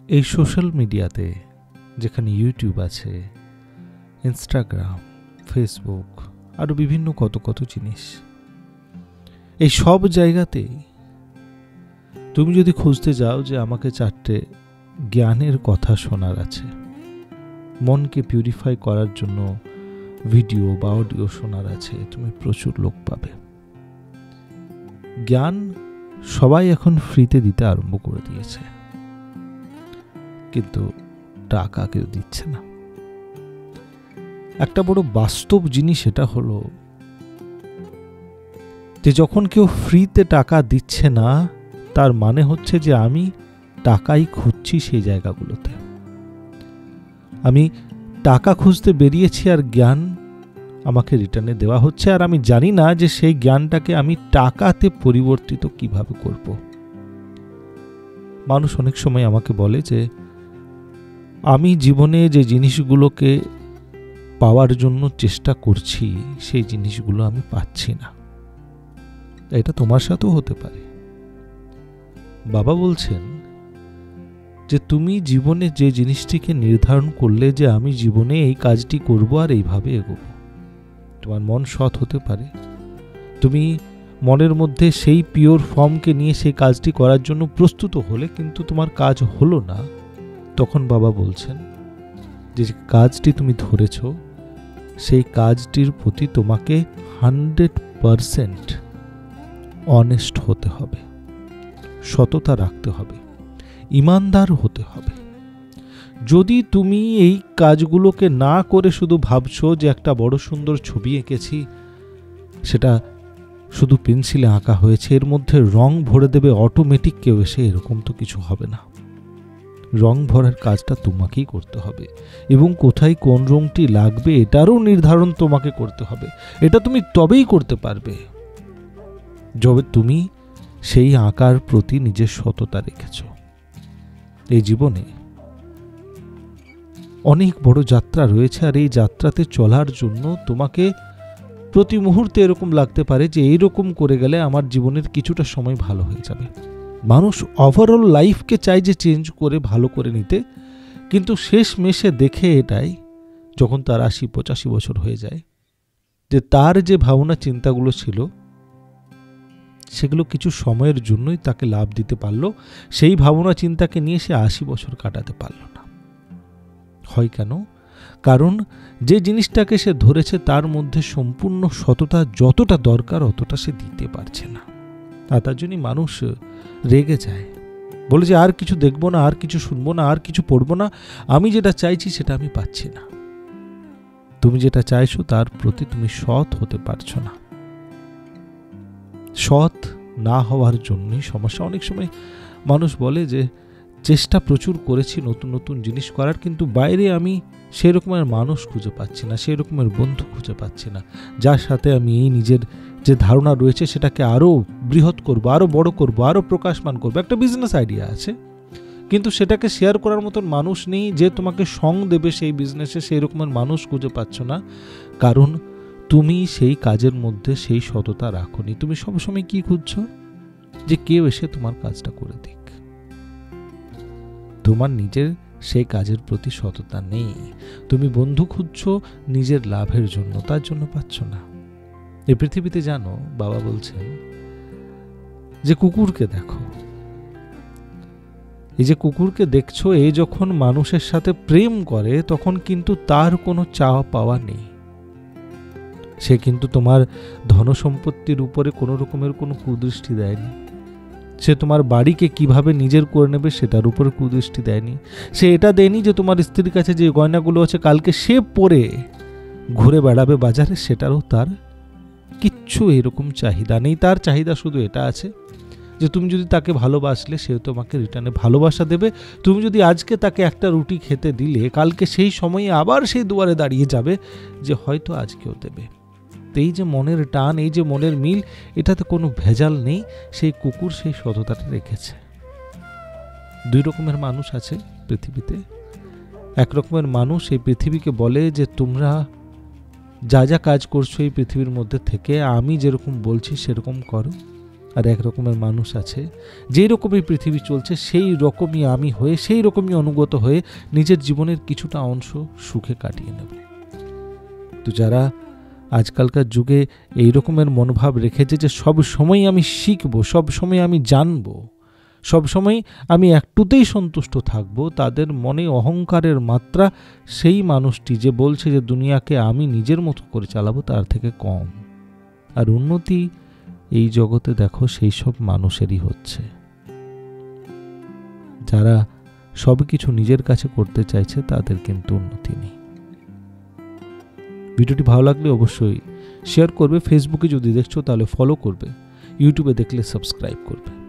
এই সোশ্যাল মিডিয়াতে, যেখানে ইউটিউব আছে, ইনস্টাগ্রাম, ফেসবুক, আরও বিভিন্ন কত কত জিনিস, এই সব জায়গাতেই তুমি যদি খুঁজতে যাও যে আমাকে 4টে জ্ঞানের কথা শোনার আছে, মনকে পিউরিফাই করার জন্য ভিডিও বা অডিও শোনার আছে, তুমি প্রচুর লোক পাবে। জ্ঞান সবাই এখন ফ্রিতে দিতে আরম্ভ করে দিয়েছে, কিন্তু টাকা কেউ দিচ্ছে না। একটা বড় বাস্তব জিনিস এটা হলো যে যখন কেউ ফ্রিতে টাকা দিচ্ছে না, তার মানে হচ্ছে যে আমি টাকাই খুঁজছি সেই জায়গাগুলোতে। আমি টাকা খুঁজতে বেরিয়েছি আর জ্ঞান আমাকে রিটার্নে দেওয়া হচ্ছে, আর আমি জানি না যে সেই জ্ঞানটাকে আমি টাকাতে পরিবর্তিত কিভাবে করব। মানুষ অনেক সময় আমাকে বলে যে আমি জীবনে যে জিনিসগুলোকে পাওয়ার জন্য চেষ্টা করছি সেই জিনিসগুলো আমি পাচ্ছি না। এটা তোমার সাথেও হতে পারে। বাবা বলছেন যে তুমি জীবনে যে জিনিসটিকে নির্ধারণ করলে যে আমি জীবনে এই কাজটি করব আর এইভাবে এগোবো, তোমার মন সৎ হতে পারে, তুমি মনের মধ্যে সেই পিওর ফর্মকে নিয়ে সেই কাজটি করার জন্য প্রস্তুত হলে, কিন্তু তোমার কাজ হলো না, তখন বাবা বলছেন যে কাজটি তুমি ধরেছ সেই কাজটির প্রতি তোমাকে 100% অনেস্ট হতে হবে, সততা রাখতে হবে, ইমানদার হতে হবে। যদি তুমি এই কাজগুলোকে না করে শুধু ভাবছো যে একটা বড় সুন্দর ছবি এঁকেছি, সেটা শুধু পেন্সিলে আঁকা হয়েছে, এর মধ্যে রং ভরে দেবে অটোমেটিক কেউ এসে, এরকম তো কিছু হবে না। রং ভরার কাজটা তোমাকেই করতে হবে, এবং কোথায় কোন রংটি লাগবে এটারও নির্ধারণ তোমাকে করতে হবে। এটা তুমি তবেই করতে পারবে যবে তুমি সেই আঁকার প্রতি নিজের সততা রেখেছ। এই জীবনে অনেক বড় যাত্রা রয়েছে, আর এই যাত্রাতে চলার জন্য তোমাকে প্রতি মুহূর্তে এরকম লাগতে পারে যে এইরকম করে গেলে আমার জীবনের কিছুটা সময় ভালো হয়ে যাবে। মানুষ ওভারঅল লাইফকে চাই যে চেঞ্জ করে ভালো করে নিতে, কিন্তু শেষ মেশে দেখে এটাই, যখন তার 80-85 বছর হয়ে যায়, যে তার যে ভাবনা চিন্তাগুলো ছিল সেগুলো কিছু সময়ের জন্যই তাকে লাভ দিতে পারলো, সেই ভাবনা চিন্তাকে নিয়ে সে 80 বছর কাটাতে পারল না। হয় কেন? কারণ যে জিনিসটাকে সে ধরেছে তার মধ্যে সম্পূর্ণ সততা যতটা দরকার অতটা সে দিতে পারছে না, আর তার জন্যই মানুষ রেগে যায়, বলে যে আর কিছু দেখবো না, আর কিছু শুনবো না, আর কিছু পড়বো না, আমি যেটা চাইছি সেটা আমি পাচ্ছি না। তুমি যেটা চাইছো তার প্রতি তুমি সৎ হতে পারছো না। সৎ না হওয়ার জন্যই সমস্যা। অনেক সময় মানুষ বলে যে চেষ্টা প্রচুর করেছি নতুন নতুন জিনিস করার, কিন্তু বাইরে আমি সেই রকমের মানুষ খুঁজে পাচ্ছি না, সেই রকমের বন্ধু খুঁজে পাচ্ছি না, যার সাথে আমি এই নিজের যে ধারণা রয়েছে সেটাকে আরও বৃহৎ করবো, আরও বড় করবো, আরও প্রকাশমান করবো। একটা বিজনেস আইডিয়া আছে, কিন্তু সেটাকে শেয়ার করার মতন মানুষ নেই যে তোমাকে সঙ্গ দেবে সেই বিজনেসে, সেই রকমের মানুষ খুঁজে পাচ্ছ না, কারণ তুমি সেই কাজের মধ্যে সেই সততা রাখোনি। তুমি সবসময় কি খুঁজছো? যে কেউ এসে তোমার কাজটা করে দিক। তোমার নিজের সেই কাজের প্রতি সততা নেই। তুমি বন্ধু খুঁজছো নিজের লাভের জন্য, তার জন্য পাচ্ছ না। এই পৃথিবীতে জানো, বাবা বলছেন যে কুকুরকে দেখো, এই যে কুকুরকে দেখছো, এই যখন মানুষের সাথে প্রেম করে তখন কিন্তু তার কোনো চাওয়া পাওয়া নেই। সে কিন্তু তোমার ধনসম্পত্তির উপরে কোনো রকমের কোনো কুদৃষ্টি দেয়নি, সে তোমার বাড়িকে কিভাবে নিজের করে নেবে সেটার উপরে কুদৃষ্টি দেয়নি, সে এটা দেয়নি যে তোমার স্ত্রীর কাছে যে গয়নাগুলো আছে কালকে সে পরে ঘুরে বেড়াবে বাজারে, সেটারও তার কিচ্ছু এরকম চাহিদা নেই। তার চাহিদা শুধু এটা আছে যে তুমি যদি তাকে ভালোবাসলে সে তোমাকে রিটার্নে ভালোবাসা দেবে। তুমি যদি আজকে তাকে একটা রুটি খেতে দিলে কালকে সেই সময়ে আবার সেই দুয়ারে দাঁড়িয়ে যাবে যে হয়তো আজকেও দেবে। এই যে মনের টান, এই যে মনের মিল, এটাতে কোনো ভেজাল নেই। সেই কুকুর সেই সততাটা রেখেছে। দুই রকমের মানুষ আছে পৃথিবীতে। এক রকমের মানুষ এই পৃথিবীকে বলে যে তোমরা যা যা কাজ করছো এই পৃথিবীর মধ্যে থেকে, আমি যেরকম বলছি সেরকম করো, আর এক রকমের মানুষ আছে যেই রকমই পৃথিবী চলছে সেই রকমই আমি হয়ে, সেই রকমই অনুগত হয়ে নিজের জীবনের কিছুটা অংশ সুখে কাটিয়ে নেব। তো যারা আজকালকার যুগে এই রকমের মনোভাব রেখেছে যে সব সময় আমি শিখবো, সব সময় আমি জানবো, সব সময় আমি একটুতেই সন্তুষ্ট থাকব, তাদের মনে অহংকারের মাত্রা সেই মানুষটি যে বলছে যে দুনিয়াকে আমি নিজের মতো করে চালাবো তার থেকে কম। আর উন্নতি এই জগতে দেখো সেই সব মানুষেরই হচ্ছে যারা সব কিছু নিজের কাছে করতে চাইছে, তাদের কিন্তু উন্নতি নেই। ভিডিওটি ভালো লাগলে অবশ্যই শেয়ার করবে, ফেসবুকে যদি দেখছো তাহলে ফলো করবে, ইউটিউবে দেখলে সাবস্ক্রাইব করবে।